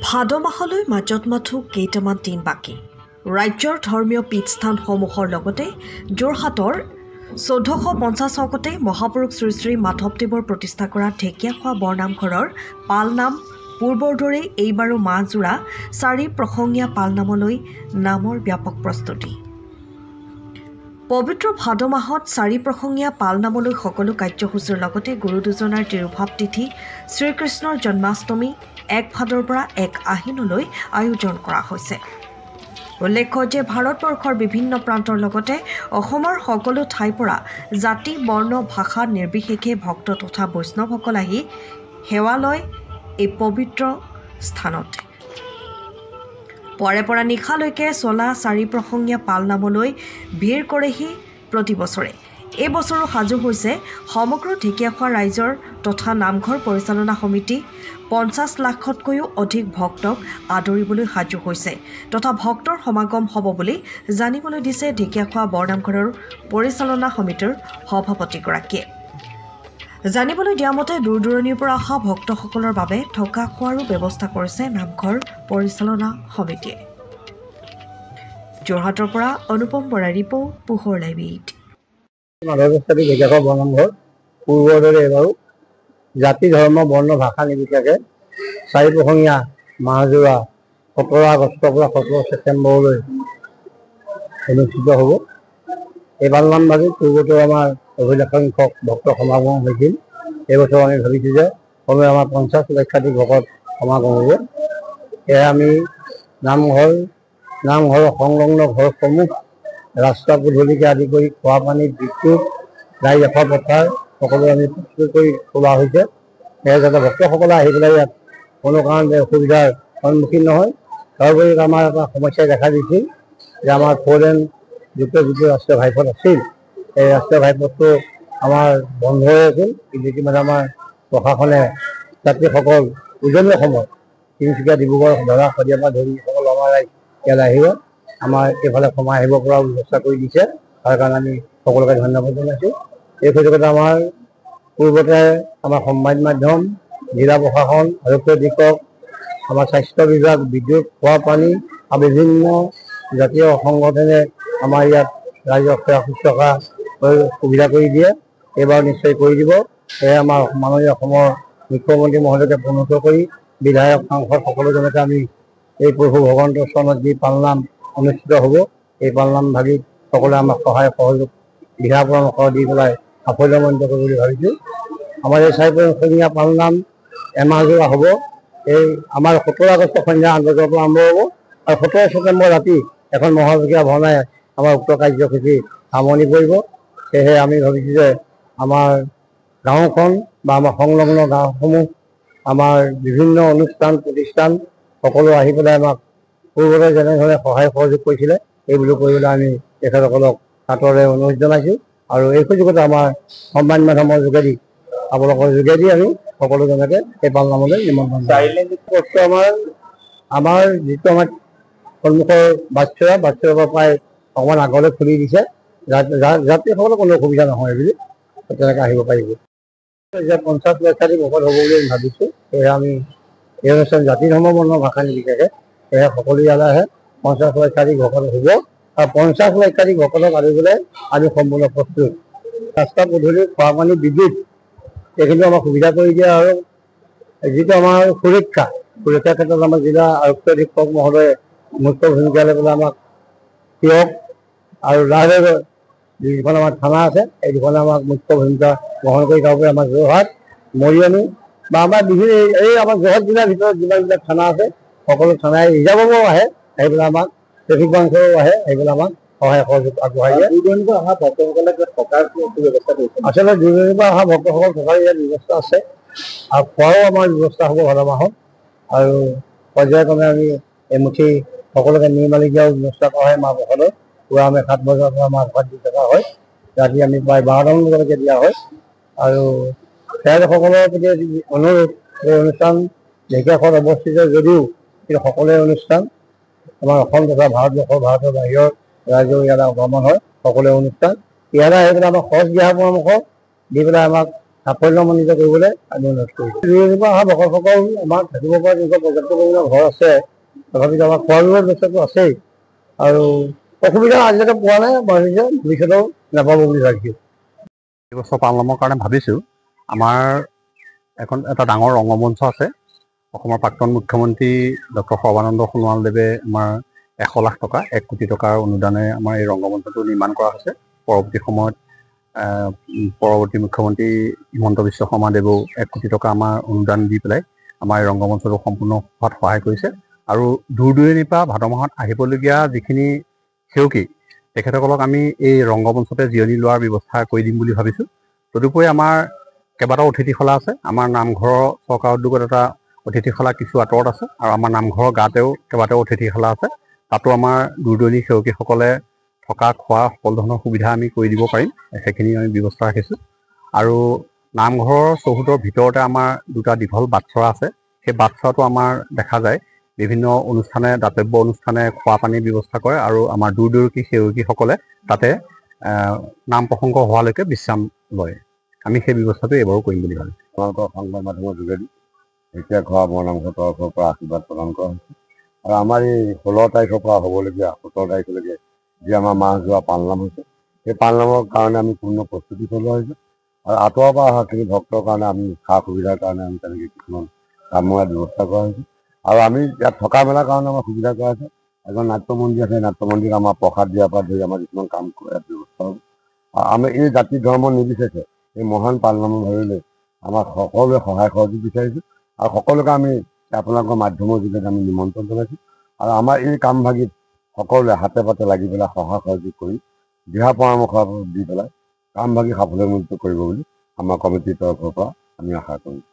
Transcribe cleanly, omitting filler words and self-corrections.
ভাদ মাহলৈ মাজত মাথো কেইটামান দিন বাকী ৰাজ্যৰ ধৰ্মীয় পীঠস্থানসমূহৰ লগতে যোৰহাটৰ 1450 অংকতে মহাপুৰুষ শ্ৰী শ্ৰী মাধৱদেৱৰ প্ৰতিষ্ঠা কৰা ঢেকীয়াখোৱা বৰনামঘৰৰ পালনাম পূৰ্বৰ দৰেই এইবাৰো মাহজোৰা 4 প্ৰসংগীয়া পালনামলৈ নামৰ ব্যাপক প্ৰস্তুতি। পবিত্ৰ ভাদ মাহত 4 প্ৰসংগীয়া পালনামলৈ সকলো কাৰ্যসূচীৰ লগতে গুৰু দুজনাৰ তিৰুভাৱ তিথি শ্ৰীকৃষ্ণৰ জন্মাষ্টমী 1 ভাদৰ পৰা 1 আহিনলৈ আয়োজন কৰা হৈছে। উল্লেখ্য যে ভাৰতবৰ্ষৰ বিভিন্ন প্ৰান্তৰ লগতে অসমৰ সকলো ঠাইৰ পৰা জাতি বৰ্ণ ভাষা নিৰ্বিশেষে ভক্ত তথা বৈষ্ণৱসকল আহি সেৱা লয় এই পবিত্ৰ স্থানত। পুৱাৰে পৰা নিশালৈকে চলা 4 প্ৰসংগীয়া পালনামলৈ ভিৰ কৰেহি প্ৰতি বছৰে। এই বছৰো সাজু হৈছে সমগ্ৰ ঢেকীয়াখোৱা ৰাইজৰ তথা নামঘৰ পৰিচালনা সমিতি 50 লাখতকৈও অধিক ভক্তক আদৰিবলৈ সাজু হৈছে তথা ভক্তৰ সমাগম হ'ব বুলি জানিবলৈ দিছে ঢেকীয়াখোৱা বৰনামঘৰৰ পৰিচালনা সমিতিৰ সভাপতিগৰাকীয়ে। জানিবলৈ দিয়া মতে দূৰ দূৰণিৰ পৰা অহা ভক্তসকলৰ বাবে থকা খোৱাৰো ব্যৱস্থা কৰিছে নামঘৰ পৰিচালনা সমিতিয়ে। যোৰহাটৰ পৰা অনুপম বৰা ৰিপৰ্ট, পোহৰ লাইভ 8। মাধৱদেৱী ঢেকীয়াখোৱা বৰনামঘৰ পূৰ্বৰ দৰে এবাৰো জাতি ধৰ্ম বৰ্ণ ভাষা নিৰ্বিশেষে 4 প্ৰসংগীয়া মাহজোৰা 17 আগষ্টৰ পৰা 17 ছেপ্টেম্বৰলৈ অনুষ্ঠিত হ'ব। এই পালনাম ভাগি পূৰ্বতো আমাৰ অভিলেখ সংখ্যক ভক্ত সমাগম হৈছিল। এইবছৰ আমি ভাবিছোঁ যে কমেও আমাৰ 50 লক্ষাধিক ভকত সমাগম হ'ব। সেয়ে আমি নামঘৰৰ সংলগ্ন ঘৰসমূহ ৰাস্তা পদূলিকে আদি কৰি খোৱা পানী বিদ্যুৎ গাড়ী ৰখা পথাৰ সকলো আমি প্ৰস্তুত কৰি তোলা হৈছে। সেয়ে যাতে ভক্তসকলে আহি পেলাই ইয়াত কোনো কাৰণতে অসুবিধাৰ সন্মুখীন নহয়। তাৰোপৰি আমাৰ এটা সমস্যাই দেখা দিছিল যে আমাৰ 4 লেন যুক্ত যিটো ৰাষ্ট্ৰীয় ঘাইপথ আছিল, এই ৰাষ্ট্ৰীয় ঘাইপথটো আমাৰ বন্ধ হৈ আছিল। কিন্তু ইতিমধ্যে আমাৰ প্ৰশাসনে যাত্ৰীসকল উজনি অসমত তিনিচুকীয়া ডিব্ৰুগড় ধৰা শদিয়াৰ পৰা ধৰি সকলো আমাৰ ৰাইজ ইয়ালৈ আহিব আমাৰ এইফালে সোমাই আহিব পৰা ব্যৱস্থা কৰি দিছে। তাৰ কাৰণে আমি সকলোকে ধন্যবাদ জনাইছোঁ। এই সুযোগতে আমাৰ পূৰ্বতে আমাৰ সংবাদ মাধ্যম, জিলা প্ৰশাসন, আৰক্ষী অধীক্ষক, আমাৰ স্বাস্থ্য বিভাগ, বিদ্যুৎ, খোৱা পানী আৰু বিভিন্ন জাতীয় সংগঠনে আমাৰ ইয়াত ৰাইজক সেৱা শুশ্ৰূষা সুবিধা কৰি দিয়ে। এইবাৰ নিশ্চয় কৰি দিব। সেয়ে আমাৰ মাননীয় অসমৰ মুখ্যমন্ত্ৰী মহোদয়কে প্ৰণত কৰি বিধায়ক সাংসদ সকলোজনকে আমি এই প্ৰভু ভগৱন্ত চৰণত যি পালনাম অনুষ্ঠিত হ'ব, এই পালনাম ভাগিত সকলোৱে আমাক সহায় সহযোগ দিহা পৰামৰ্শ দি পেলাই সাফল্যমণ্ডিত কৰিব বুলি ভাবিছোঁ। আমাৰ এই 4 প্ৰসংগীয়া পালনাম এমাহজোৰা হ'ব। এই আমাৰ 17 আগষ্ট সন্ধ্যা 8 বজাৰ পৰা আৰম্ভ হ'ব আৰু 17 ছেপ্টেম্বৰ ৰাতি এখন মহাযজ্ঞ ভাওনাই আমাৰ উক্ত কাৰ্যসূচী সামৰণি পৰিব। সেয়েহে আমি ভাবিছোঁ যে আমাৰ গাঁওখন বা আমাৰ সংলগ্ন গাঁওসমূহ আমাৰ বিভিন্ন অনুষ্ঠান প্ৰতিষ্ঠান সকলো আহি পেলাই আমাক পূৰ্বতে যেনেধৰণে সহায় সহযোগ কৰিছিলে এইবোৰ কৰিবলৈ আমি তেখেতসকলক সাদৰে অনুৰোধ জনাইছোঁ। আৰু এই সুযোগতে আমাৰ সংবাদ মাধ্যমৰ যোগেদি আপোনালোকৰ যোগেদি আমি সকলোজনকে এই পালনামলৈ নিমন্ত্ৰণ জনাইছোঁ। আমাৰ যিটো আমাৰ সন্মুখৰ বাটচ'ৰা পৰা প্ৰায় অকণমান আগলৈ খুলি দিছে, যাত্ৰীসকলৰ কোনো অসুবিধা নহয় বুলি তেনেকৈ আহিব পাৰিব। এতিয়া 50 লক্ষাধিক ভকত হ'ব বুলি আমি ভাবিছোঁ। সেয়েহে আমি এই অনুষ্ঠান জাতি ধৰ্ম বৰ্ণ ভাষা নিৰ্বিশেষে সেয়ে সকলো ইয়ালৈ আহে। 50 লক্ষাধিক ভকত হ'ব আৰু 50 লক্ষাধিক ভকতক আনিবলৈ আমি সম্পূৰ্ণ প্ৰস্তুত। ৰাস্তা পদূলি খোৱা পানী বিদ্যুৎ এইখিনি আমাক সুবিধা কৰি দিয়ে। আৰু যিটো আমাৰ সুৰক্ষাৰ ক্ষেত্ৰত আমাৰ জিলা আৰক্ষী অধীক্ষক মহোদয়ে মুখ্য ভূমিকা লৈ পেলাই আমাক তিয়ক আৰু ৰাজনগৰ যিখন আমাৰ থানা আছে এই দুখনে আমাক মুখ্য ভূমিকা গ্ৰহণ কৰি তাৰোপৰি আমাৰ যোৰহাট, মৰিয়নি বা আমাৰ বিভিন্ন এই আমাৰ যোৰহাট জিলাৰ ভিতৰত যিমানবিলাক থানা আছে সকলো থানাই ৰিজাৰ্ভৰো আহে, আহি পেলাই আমাক ট্ৰেফিক ব্ৰাঞ্চৰো আহে, আহি পেলাই আমাক সহায় সহযোগ আগবঢ়াই দিয়ে। দূৰণিৰ পৰা অহা ভক্তসকলে থকাৰ ব্যৱস্থা কৰিছে। আচলতে দূৰণিৰ পৰা অহা ভক্তসকল থকাৰ ইয়াত ব্যৱস্থা আছে আৰু খোৱাৰো আমাৰ ব্যৱস্থা হ'ব ভাদ মাহত। আৰু পৰ্যায়ক্ৰমে আমি এমুঠি সকলোকে নিৰ্মালি দিয়াৰ ব্যৱস্থা কৰা হয়। মাহ প্ৰসাদৰ পুৱা আমি 7 বজাৰ পৰা মাহ প্ৰসাদ দি থকা হয়। ৰাতি আমি প্ৰায় 12টামান বজালৈকে দিয়া হয়। আৰু ৰাইজসকলৰ প্ৰতি অনুৰোধ, এই অনুষ্ঠান ঢেকীয়াখোৱাত অৱস্থিত যদিও কিন্তু সকলোৱে অনুষ্ঠান আমাৰ অসম তথা ভাৰতৰ বাহিৰৰ ৰাইজৰ ইয়াত আগমন হয়। সকলোৱে অনুষ্ঠান ইয়ালৈ আহি পেলাই আমাক সহজ দিহা পৰামৰ্শ দি পেলাই আমাক সাফল্যমণ্ডিত কৰিবলৈ আমি অনুৰোধ কৰিছোঁ। দূৰৰ পৰা অহা ভকতসকল আমাৰ থাকিব পৰা তেনেকুৱা পৰ্যাপ্ত পৰিমাণৰ ঘৰ আছে, তথাপিতো আমাৰ খোৱা লোৱাৰ ব্যৱস্থাটো আছেই আৰু অসুবিধা আজিলৈকে পোৱা নাই, ভাবিছে ভৱিষ্যতেও নাপাব বুলি ভাবিছোঁ। এই বছৰ পালনামৰ কাৰণে ভাবিছোঁ আমাৰ এটা ডাঙৰ ৰংগমঞ্চ আছে। অসমৰ প্ৰাক্তন মুখ্যমন্ত্ৰী ডক্টৰ সৰ্বানন্দ সোণোৱালদেৱে আমাৰ 100 লাখ টকা 1 কোটি টকাৰ অনুদানে আমাৰ এই ৰংগমঞ্চটো নিৰ্মাণ কৰা হৈছে। পৰৱৰ্তী সময়ত পৰৱৰ্তী মুখ্যমন্ত্ৰী হিমন্ত বিশ্ব শৰ্মাদেৱেও 1 কোটি টকা আমাৰ অনুদান দি পেলাই আমাৰ এই ৰংগমঞ্চটো সম্পূৰ্ণ হোৱাত সহায় কৰিছে। আৰু দূৰ দূৰণিৰ পৰা ভাদ মাহত আহিবলগীয়া যিখিনি সেৱকী তেখেতসকলক আমি এই ৰংগমঞ্চতে জিৰণি লোৱাৰ ব্যৱস্থা কৰি দিম বুলি ভাবিছোঁ। তদুপৰি আমাৰ কেইবাটাও অতিথিশালা আছে। আমাৰ নামঘৰৰ চৰকাৰ উদ্যোগত এটা অতিথিশালা কিছু আঁতৰত আছে আৰু আমাৰ নামঘৰৰ গাতেও কেইবাটাও অতিথিশালা আছে। তাতো আমাৰ দূৰ দূৰণি সেৱকীসকলে থকা খোৱা সকলো ধৰণৰ সুবিধা আমি কৰি দিব পাৰিম, সেইখিনি আমি ব্যৱস্থা ৰাখিছোঁ। আৰু নামঘৰৰ চৌহদৰ ভিতৰতে আমাৰ 2টা দীঘল বাটচৰা আছে। সেই বাটচৰাটো আমাৰ দেখা যায় বিভিন্ন অনুষ্ঠানে দাতব্য অনুষ্ঠানে খোৱা পানীৰ ব্যৱস্থা কৰে আৰু আমাৰ দূৰ দূৰণি সেৱকীসকলে তাতে নাম প্ৰসংগ হোৱালৈকে বিশ্ৰাম লয়। আমি সেই ব্যৱস্থাটো এইবাৰো কৰিম বুলি ভাবিছোঁ। আপোনালোকৰ সংবাদ মাধ্যমৰ যোগেদি এতিয়া ঘৰ বৰনামঘৰ তৰফৰ পৰা আশীৰ্বাদ প্ৰদান কৰা হৈছে আৰু আমাৰ এই 16 তাৰিখৰ পৰা হ'বলগীয়া 17 তাৰিখলৈকে যি আমাৰ মাহ যোৱা পালনাম হৈছে, সেই পালনামৰ কাৰণে আমি পূৰ্ণ প্ৰস্তুতি চলোৱা হৈছে আৰু আঁতৰৰ পৰা অহাখিনি ভক্তৰ কাৰণে আমি সা সুবিধাৰ কাৰণে আমি তেনেকৈ কিছুমান কামৰ ব্যৱস্থা কৰা হৈছে আৰু আমি ইয়াত থকা মেলাৰ কাৰণে আমাৰ সুবিধা কৰা হৈছে। এজন নাট্যমন্দিৰ আছে, নাট্যমন্দিৰত আমাৰ প্ৰসাদ দিয়াৰ পৰা ধৰি আমাৰ কিছুমান কাম কৰাৰ ব্যৱস্থা হ'ব। আমি এই জাতি ধৰ্ম নিৰ্বিশেষে এই মহান পালনামৰ ভাবিলৈ আমাৰ সকলোৱে সহায় সহযোগ বিচাৰিছোঁ আৰু সকলোকে আমি আপোনালোকৰ মাধ্যমৰ যোগেদি আমি নিমন্ত্ৰণ জনাইছোঁ আৰু আমাৰ এই কামভাগিত সকলোৱে হাতে পাতে লাগি পেলাই সহায় সহযোগ কৰি দিহা পৰামৰ্শ দি পেলাই কামভাগি সাফল্যমণ্ডিত কৰিব বুলি আমাৰ কমিটিৰ তৰফৰ পৰা আমি আশা কৰিছোঁ।